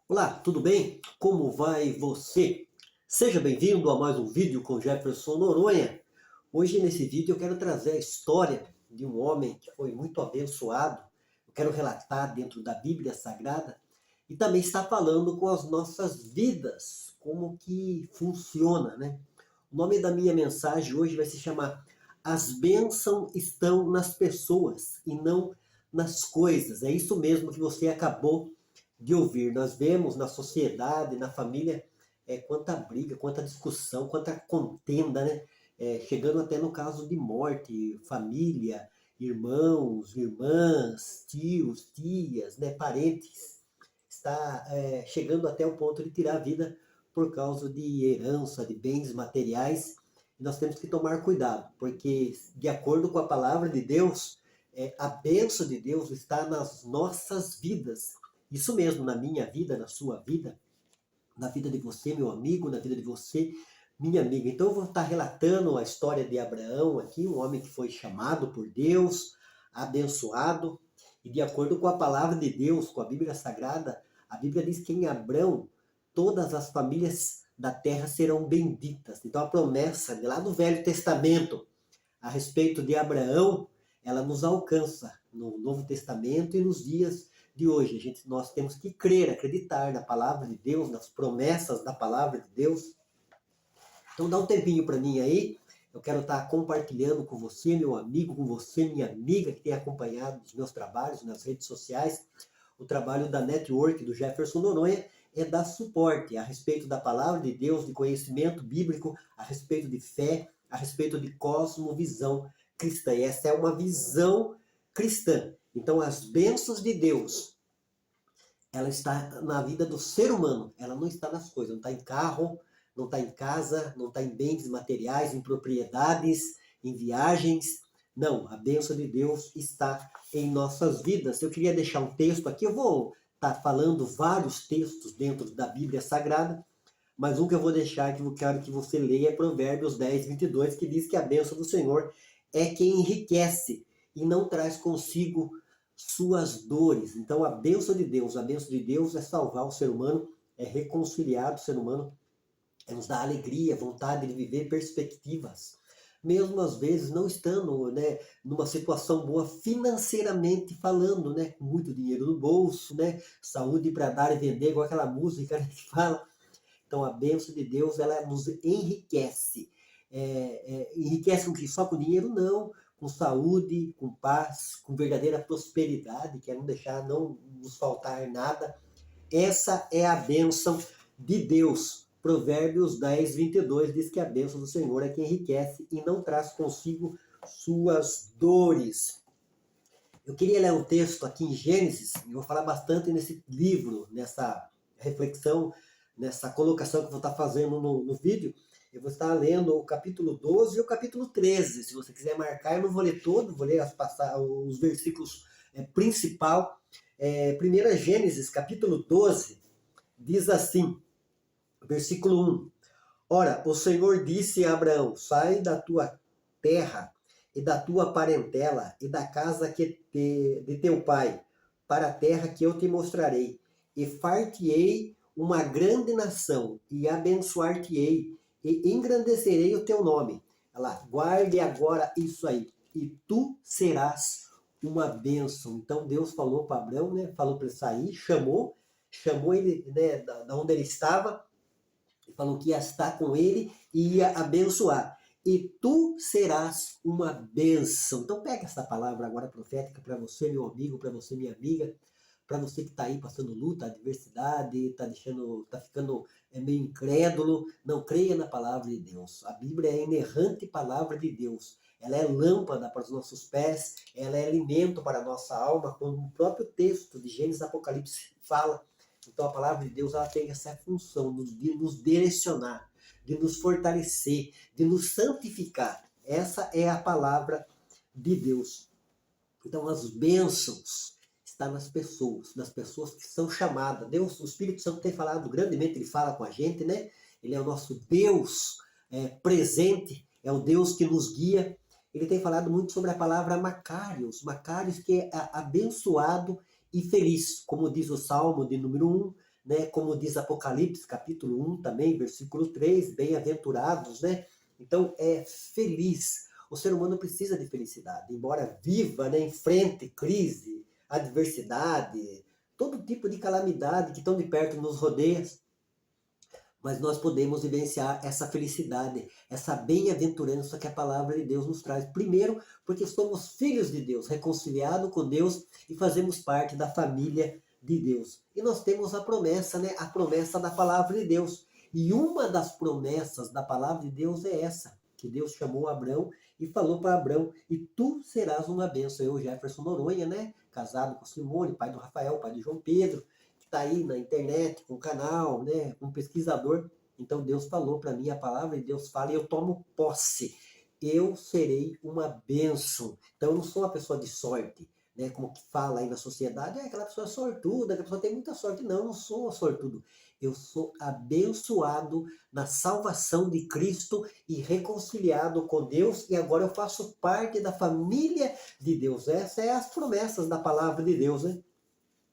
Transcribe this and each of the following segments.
Olá, tudo bem? Como vai você? Seja bem-vindo a mais um vídeo com Jefferson Noronha. Hoje nesse vídeo eu quero trazer a história de um homem que foi muito abençoado. Eu quero relatar dentro da Bíblia Sagrada e também está falando com as nossas vidas, como que funciona, né? O nome da minha mensagem hoje vai se chamar As bênçãos estão nas pessoas e não nas coisas. É isso mesmo que você acabou de ouvir. Nós vemos na sociedade, na família, quanta briga, quanta discussão, quanta contenda, né? Chegando até no caso de morte, família, irmãos, irmãs, tios, tias, né? Parentes. Está chegando até o ponto de tirar a vida por causa de herança, de bens materiais. E nós temos que tomar cuidado, porque de acordo com a palavra de Deus, a bênção de Deus está nas nossas vidas. Isso mesmo, na minha vida, na sua vida, na vida de você, meu amigo, na vida de você, minha amiga. Então eu vou estar relatando a história de Abraão aqui, um homem que foi chamado por Deus, abençoado, e de acordo com a palavra de Deus, com a Bíblia Sagrada, a Bíblia diz que em Abraão todas as famílias da terra serão benditas. Então a promessa de lá do Velho Testamento a respeito de Abraão, ela nos alcança no Novo Testamento e nos dias de hoje. Nós temos que crer, acreditar na palavra de Deus, nas promessas da palavra de Deus. Então dá um tempinho para mim aí. Eu quero estar compartilhando com você, meu amigo, com você, minha amiga, que tem acompanhado os meus trabalhos nas redes sociais. O trabalho da Network do Jefferson Noronha é dar suporte a respeito da palavra de Deus, de conhecimento bíblico, a respeito de fé, a respeito de cosmovisão cristã. E essa é uma visão cristã. Então, as bênçãos de Deus, ela está na vida do ser humano, ela não está nas coisas, não está em carro, não está em casa, não está em bens materiais, em propriedades, em viagens. Não, a bênção de Deus está em nossas vidas. Eu queria deixar um texto aqui, eu vou estar falando vários textos dentro da Bíblia Sagrada, mas um que eu vou deixar, que eu quero que você leia, é Provérbios 10:22, que diz que a bênção do Senhor é quem enriquece e não traz consigo suas dores. Então a bênção de Deus é salvar o ser humano, é reconciliar o ser humano, é nos dar alegria, vontade de viver, perspectivas. Mesmo às vezes não estando, né, numa situação boa financeiramente falando, né, com muito dinheiro no bolso, né, saúde para dar e vender, igual aquela música, né, que fala. Então a bênção de Deus, ela nos enriquece. Enriquece com que só com dinheiro? Não. Com saúde, com paz, com verdadeira prosperidade, que é não deixar, não nos faltar nada. Essa é a bênção de Deus. Provérbios 10:22 diz que a bênção do Senhor é que enriquece e não traz consigo suas dores. Eu queria ler um texto aqui em Gênesis, e vou falar bastante nesse livro, nessa reflexão, nessa colocação que eu vou estar fazendo no vídeo. Eu vou estar lendo o capítulo 12 e o capítulo 13. Se você quiser marcar, eu não vou ler todo, vou ler os versículos principal. 1 Gênesis, capítulo 12, diz assim, versículo 1. Ora, o Senhor disse a Abraão, sai da tua terra e da tua parentela e da casa de teu pai, para a terra que eu te mostrarei, e far-te-ei uma grande nação, e abençoar-te-ei, e engrandecerei o teu nome. Olha lá, guarde agora isso aí, e tu serás uma bênção. Então Deus falou para Abraão, né, falou para ele sair, chamou ele, né, da onde ele estava, falou que ia estar com ele e ia abençoar. E tu serás uma bênção. Então pega essa palavra agora profética para você, meu amigo, para você, minha amiga, para você que está aí passando luta, adversidade, está ficando meio incrédulo. Não creia na palavra de Deus. A Bíblia é a inerrante palavra de Deus. Ela é lâmpada para os nossos pés, ela é alimento para a nossa alma, como o próprio texto de Gênesis e Apocalipse fala. Então a palavra de Deus, ela tem essa função de nos direcionar, de nos fortalecer, de nos santificar. Essa é a palavra de Deus. Então as bênçãos estão nas pessoas que são chamadas. Deus, o Espírito Santo tem falado grandemente, ele fala com a gente, né? Ele é o nosso Deus presente, é o Deus que nos guia. Ele tem falado muito sobre a palavra Macários, Macários que é abençoado e feliz, como diz o Salmo de número 1, né? Como diz Apocalipse, capítulo 1 também, versículo 3, bem-aventurados, né? Então, é feliz. O ser humano precisa de felicidade, embora viva, né, enfrente crise, adversidade, todo tipo de calamidade que tão de perto nos rodeia, mas nós podemos vivenciar essa felicidade, essa bem-aventurança que a palavra de Deus nos traz. Primeiro, porque somos filhos de Deus, reconciliados com Deus e fazemos parte da família de Deus. E nós temos a promessa, né? A promessa da palavra de Deus. E uma das promessas da palavra de Deus é essa, que Deus chamou Abraão e falou para Abraão, e tu serás uma bênção. Eu, Jefferson Noronha, né? Casado com Simone, pai do Rafael, pai do João Pedro, está aí na internet, com o canal, né, um pesquisador. Então Deus falou para mim, a palavra de Deus fala e eu tomo posse. Eu serei uma bênção. Então eu não sou uma pessoa de sorte, né, como que fala aí na sociedade, aquela pessoa é sortuda, aquela pessoa tem muita sorte. Não, eu não sou sortudo. Eu sou abençoado na salvação de Cristo e reconciliado com Deus, e agora eu faço parte da família de Deus. Essas são as promessas da palavra de Deus, né?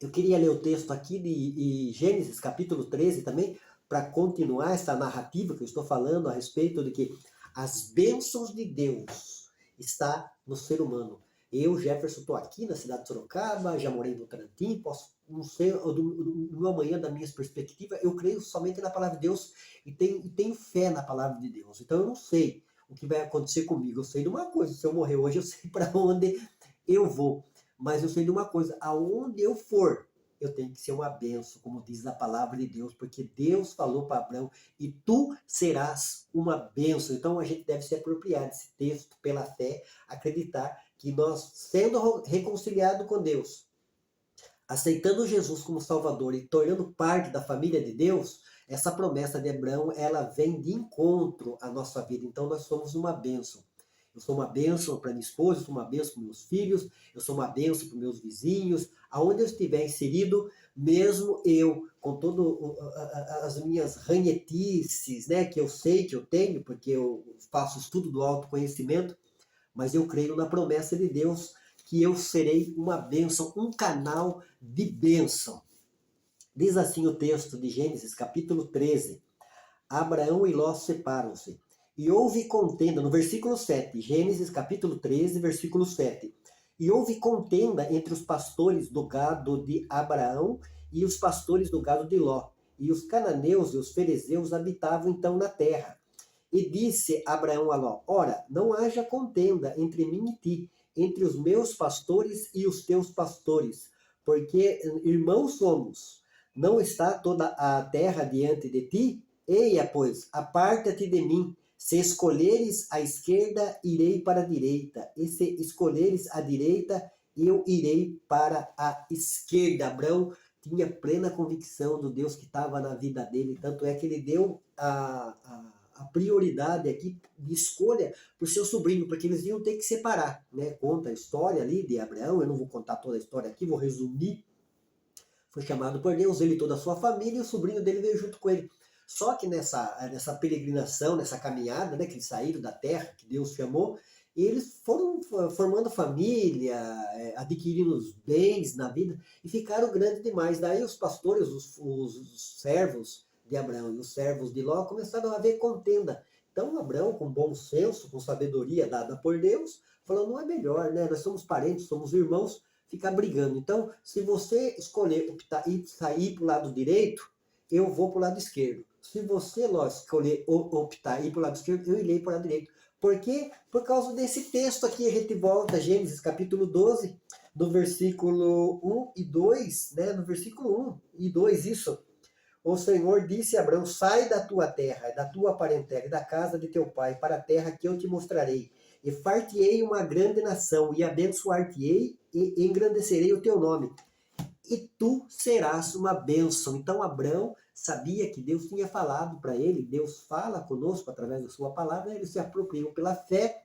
Eu queria ler o texto aqui de Gênesis, capítulo 13 também, para continuar essa narrativa que eu estou falando a respeito de que as bênçãos de Deus está no ser humano. Eu, Jefferson, estou aqui na cidade de Sorocaba, já morei no Votorantim, posso, não sei, do amanhã, da minha perspectiva, eu creio somente na palavra de Deus e tenho fé na palavra de Deus. Então eu não sei o que vai acontecer comigo. Eu sei de uma coisa, se eu morrer hoje, eu sei para onde eu vou. Mas eu sei de uma coisa, aonde eu for, eu tenho que ser uma benção, como diz a palavra de Deus, porque Deus falou para Abraão, e tu serás uma benção. Então a gente deve se apropriar desse texto pela fé, acreditar que nós, sendo reconciliados com Deus, aceitando Jesus como Salvador e tornando parte da família de Deus, essa promessa de Abraão, ela vem de encontro à nossa vida. Então nós somos uma bênção. Eu sou uma bênção para minha esposa, eu sou uma bênção para meus filhos, eu sou uma bênção para meus vizinhos, aonde eu estiver inserido, mesmo eu, com todas as minhas ranhetices, né, que eu sei que eu tenho, porque eu faço estudo do autoconhecimento, mas eu creio na promessa de Deus que eu serei uma bênção, um canal de bênção. Diz assim o texto de Gênesis, capítulo 13. Abraão e Ló separam-se. E houve contenda, no versículo 7, Gênesis capítulo 13, versículo 7. E houve contenda entre os pastores do gado de Abraão e os pastores do gado de Ló. E os cananeus e os ferezeus habitavam então na terra. E disse Abraão a Ló, ora, não haja contenda entre mim e ti, entre os meus pastores e os teus pastores, porque irmãos somos. Não está toda a terra diante de ti? Eia, pois, aparta-te de mim. Se escolheres a esquerda, irei para a direita. E se escolheres a direita, eu irei para a esquerda. Abraão tinha plena convicção do Deus que estava na vida dele. Tanto é que ele deu a prioridade aqui de escolha para o seu sobrinho, porque eles iam ter que separar, né? Conta a história ali de Abraão, eu não vou contar toda a história aqui, vou resumir. Foi chamado por Deus, ele e toda a sua família, e o sobrinho dele veio junto com ele. Só que nessa peregrinação, nessa caminhada, né, que eles saíram da terra, que Deus chamou, eles foram formando família, adquirindo os bens na vida, e ficaram grandes demais. Daí os pastores, os servos de Abraão e os servos de Ló começaram a haver contenda. Então Abraão, com bom senso, com sabedoria dada por Deus, falou, não é melhor, né? Nós somos parentes, somos irmãos, ficar brigando. Então, se você escolher optar e sair para o lado direito, eu vou para o lado esquerdo. Se você, Ló, escolher optar e ir para o lado esquerdo, eu irei para o lado direito. Por quê? Por causa desse texto aqui, a gente volta a Gênesis capítulo 12, do versículo 1 e 2, né? No versículo 1 e 2, isso. O Senhor disse a Abraão, sai da tua terra, da tua parentela e da casa de teu pai, para a terra que eu te mostrarei. E far-te-ei uma grande nação, e abençoar-te-ei, e engrandecerei o teu nome. E tu serás uma bênção. Então Abraão sabia que Deus tinha falado para ele, Deus fala conosco através da sua palavra, ele se apropriou pela fé.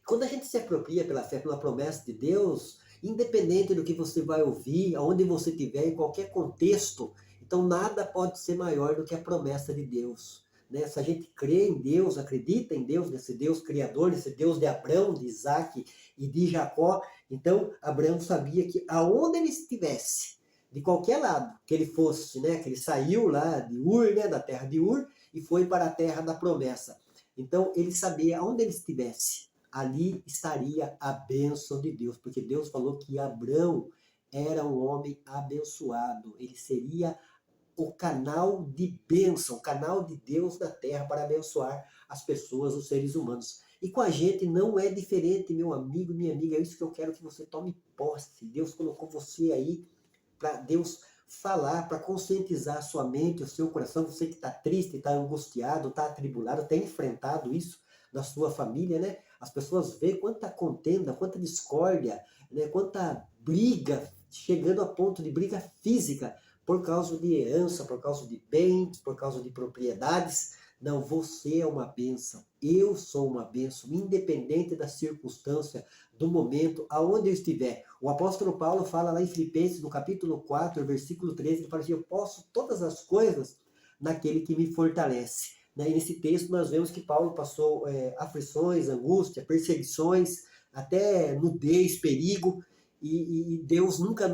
Quando a gente se apropria pela fé, pela promessa de Deus, independente do que você vai ouvir, aonde você estiver, em qualquer contexto, então nada pode ser maior do que a promessa de Deus. Né? Se a gente crê em Deus, acredita em Deus, nesse Deus criador, nesse Deus de Abraão, de Isaac e de Jacó, então Abraão sabia que aonde ele estivesse, de qualquer lado que ele fosse, né? Que ele saiu lá de Ur, né? Da terra de Ur, e foi para a terra da promessa. Então ele sabia onde ele estivesse, ali estaria a bênção de Deus, porque Deus falou que Abrão era um homem abençoado, ele seria o canal de bênção, o canal de Deus na terra para abençoar as pessoas, os seres humanos. E com a gente não é diferente, meu amigo, minha amiga, é isso que eu quero que você tome posse. Deus colocou você aí para Deus falar, para conscientizar a sua mente, o seu coração, você que está triste, está angustiado, está atribulado, tem enfrentado isso na sua família, né? As pessoas veem quanta contenda, quanta discórdia, né? Quanta briga, chegando a ponto de briga física, por causa de herança, por causa de bens, por causa de propriedades. Não, você é uma bênção, eu sou uma bênção, independente da circunstância, do momento, aonde eu estiver. O apóstolo Paulo fala lá em Filipenses, no capítulo 4, versículo 13, ele fala assim, eu posso todas as coisas naquele que me fortalece. E nesse texto nós vemos que Paulo passou aflições, angústia, perseguições, até nudez, perigo, e Deus nunca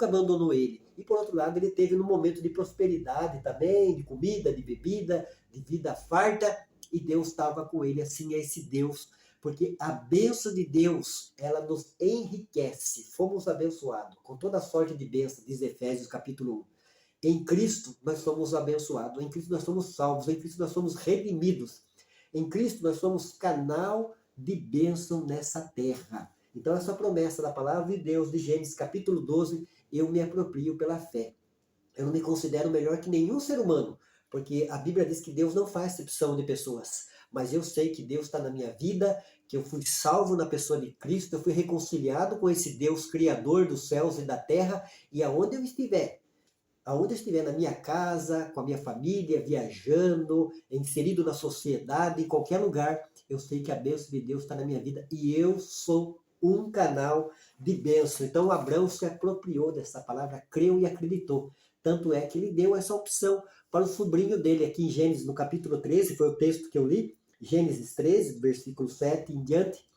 abandonou ele. E por outro lado, ele teve um momento de prosperidade também, de comida, de bebida, de vida farta, e Deus estava com ele. Assim é esse Deus, porque a bênção de Deus, ela nos enriquece. Fomos abençoados com toda sorte de bênção, diz Efésios capítulo 1. Em Cristo nós somos abençoados, em Cristo nós somos salvos, em Cristo nós somos redimidos. Em Cristo nós somos canal de bênção nessa terra. Então essa promessa da palavra de Deus, de Gênesis capítulo 12, eu me aproprio pela fé. Eu não me considero melhor que nenhum ser humano, porque a Bíblia diz que Deus não faz acepção de pessoas. Mas eu sei que Deus está na minha vida, que eu fui salvo na pessoa de Cristo, eu fui reconciliado com esse Deus criador dos céus e da terra, e aonde eu estiver na minha casa, com a minha família, viajando, inserido na sociedade, em qualquer lugar, eu sei que a bênção de Deus está na minha vida e eu sou um canal de bênção. Então Abraão se apropriou dessa palavra, creu e acreditou. Tanto é que ele deu essa opção para o sobrinho dele, aqui em Gênesis, no capítulo 13, foi o texto que eu li, Gênesis 13, versículo 7 em diante.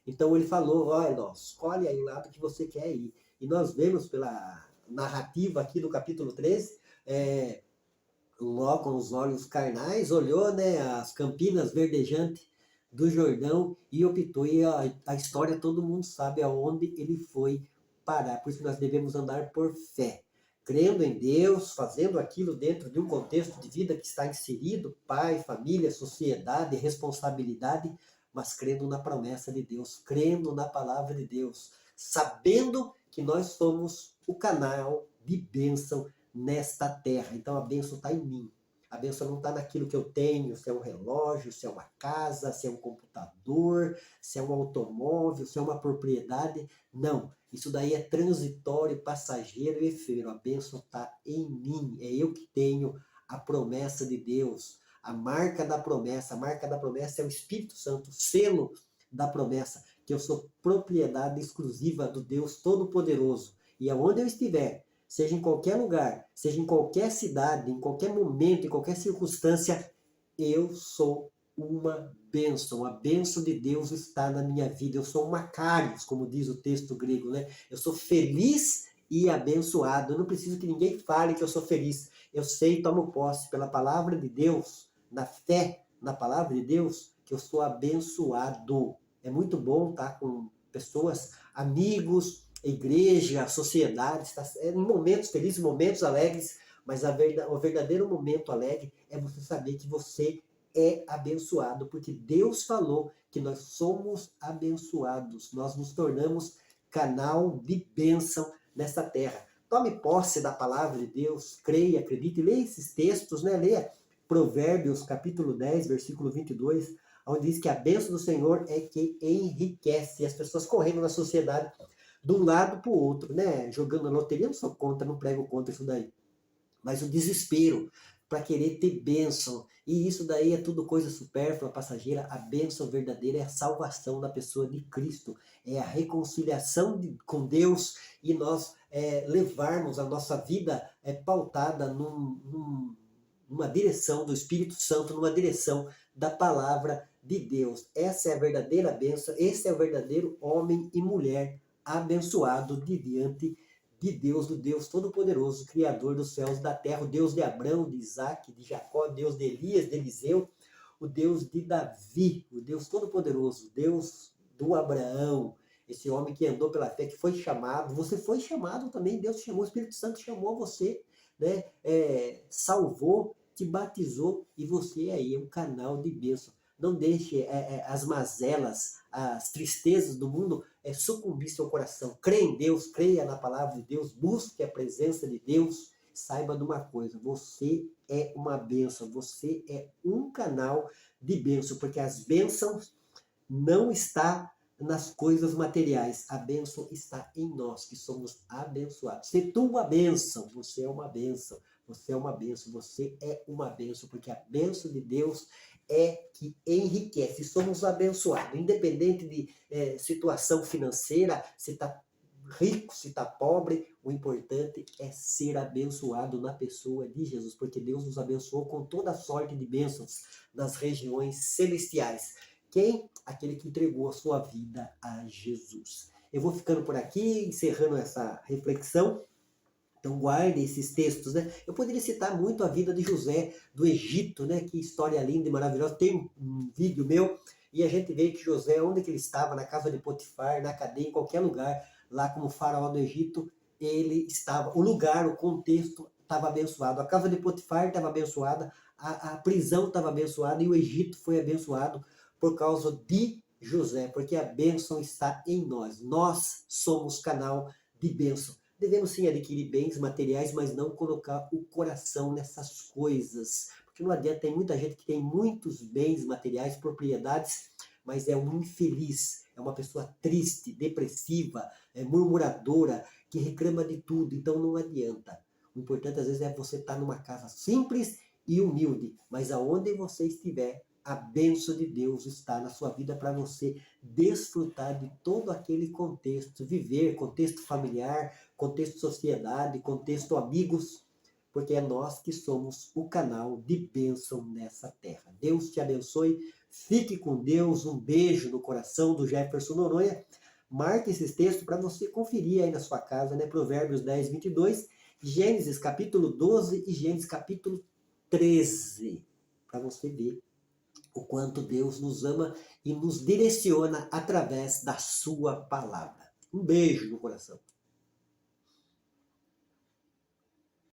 Então ele falou, olha, escolhe aí o lado que você quer ir. E nós vemos pela narrativa aqui do capítulo 13, Ló com os olhos carnais, olhou, né, as campinas verdejantes do Jordão e optou, e a história todo mundo sabe aonde ele foi parar. Por isso que nós devemos andar por fé, crendo em Deus, fazendo aquilo dentro de um contexto de vida que está inserido, pai, família, sociedade, responsabilidade, mas crendo na promessa de Deus, crendo na palavra de Deus, sabendo que nós somos o canal de bênção nesta terra. Então a bênção está em mim. A bênção não está naquilo que eu tenho, se é um relógio, se é uma casa, se é um computador, se é um automóvel, se é uma propriedade. Não, isso daí é transitório, passageiro e efêmero. A bênção está em mim, é eu que tenho a promessa de Deus, a marca da promessa. A marca da promessa é o Espírito Santo, o selo da promessa, que eu sou propriedade exclusiva do Deus Todo-Poderoso. E aonde eu estiver, seja em qualquer lugar, seja em qualquer cidade, em qualquer momento, em qualquer circunstância, eu sou uma bênção. A bênção de Deus está na minha vida. Eu sou um Macarios, como diz o texto grego, né? Eu sou feliz e abençoado. Eu não preciso que ninguém fale que eu sou feliz. Eu sei e tomo posse pela palavra de Deus, na fé na palavra de Deus, que eu sou abençoado. É muito bom estar com pessoas, amigos, igreja, sociedade, em momentos felizes, momentos alegres, mas o verdadeiro momento alegre é você saber que você é abençoado, porque Deus falou que nós somos abençoados, nós nos tornamos canal de bênção nessa terra. Tome posse da palavra de Deus, creia, acredite, leia esses textos, né? Leia Provérbios capítulo 10, versículo 22, onde diz que a bênção do Senhor é que enriquece. E as pessoas correndo na sociedade de um lado para o outro, né? Jogando na loteria, não sou contra, não prego contra isso daí. Mas o desespero para querer ter bênção. E isso daí é tudo coisa supérflua, passageira. A bênção verdadeira é a salvação da pessoa de Cristo. É a reconciliação com Deus e nós levarmos a nossa vida pautada numa direção do Espírito Santo, numa direção da palavra de Deus. Essa é a verdadeira bênção, esse é o verdadeiro homem e mulher abençoado diante de Deus, do Deus Todo-Poderoso, Criador dos céus e da terra, o Deus de Abraão, de Isaac, de Jacó, Deus de Elias, de Eliseu, o Deus de Davi, o Deus Todo-Poderoso, Deus do Abraão, esse homem que andou pela fé, que foi chamado, você foi chamado também, Deus te chamou, o Espírito Santo chamou você, né? Salvou, te batizou, e você aí é um canal de bênção. Não deixe as mazelas, as tristezas do mundo sucumbir seu coração. Creia em Deus, creia na palavra de Deus, busque a presença de Deus. Saiba de uma coisa, você é uma bênção, você é um canal de bênção, porque as bênçãos não estão nas coisas materiais, a bênção está em nós, que somos abençoados. Se tu uma bênção, você é uma bênção, você é uma bênção, você é uma bênção, porque a bênção de Deus é que enriquece. Somos abençoados, independente de situação financeira, se está rico, se está pobre, o importante é ser abençoado na pessoa de Jesus, porque Deus nos abençoou com toda sorte de bênçãos nas regiões celestiais. Quem? Aquele que entregou a sua vida a Jesus. Eu vou ficando por aqui, encerrando essa reflexão. Então guarde esses textos, né? Eu poderia citar muito a vida de José do Egito, né? Que história linda e maravilhosa. Tem um vídeo meu e a gente vê que José, onde que ele estava, na casa de Potifar, na cadeia, em qualquer lugar, lá como faraó do Egito, ele estava, o lugar, o contexto estava abençoado. A casa de Potifar estava abençoada, a prisão estava abençoada e o Egito foi abençoado por causa de José, porque a bênção está em nós. Nós somos canal de bênção. Devemos sim adquirir bens materiais, mas não colocar o coração nessas coisas. Porque não adianta, tem muita gente que tem muitos bens materiais, propriedades, mas é um infeliz, é uma pessoa triste, depressiva, murmuradora, que reclama de tudo, então não adianta. O importante às vezes é você estar numa casa simples e humilde, mas aonde você estiver, a bênção de Deus está na sua vida para você desfrutar de todo aquele contexto, viver, contexto familiar, contexto sociedade, contexto amigos, porque é nós que somos o canal de bênção nessa terra. Deus te abençoe, fique com Deus, um beijo no coração do Jefferson Noronha. Marque esses textos para você conferir aí na sua casa, né? Provérbios 10, 22, Gênesis capítulo 12 e Gênesis capítulo 13, para você ver o quanto Deus nos ama e nos direciona através da sua palavra. Um beijo no coração.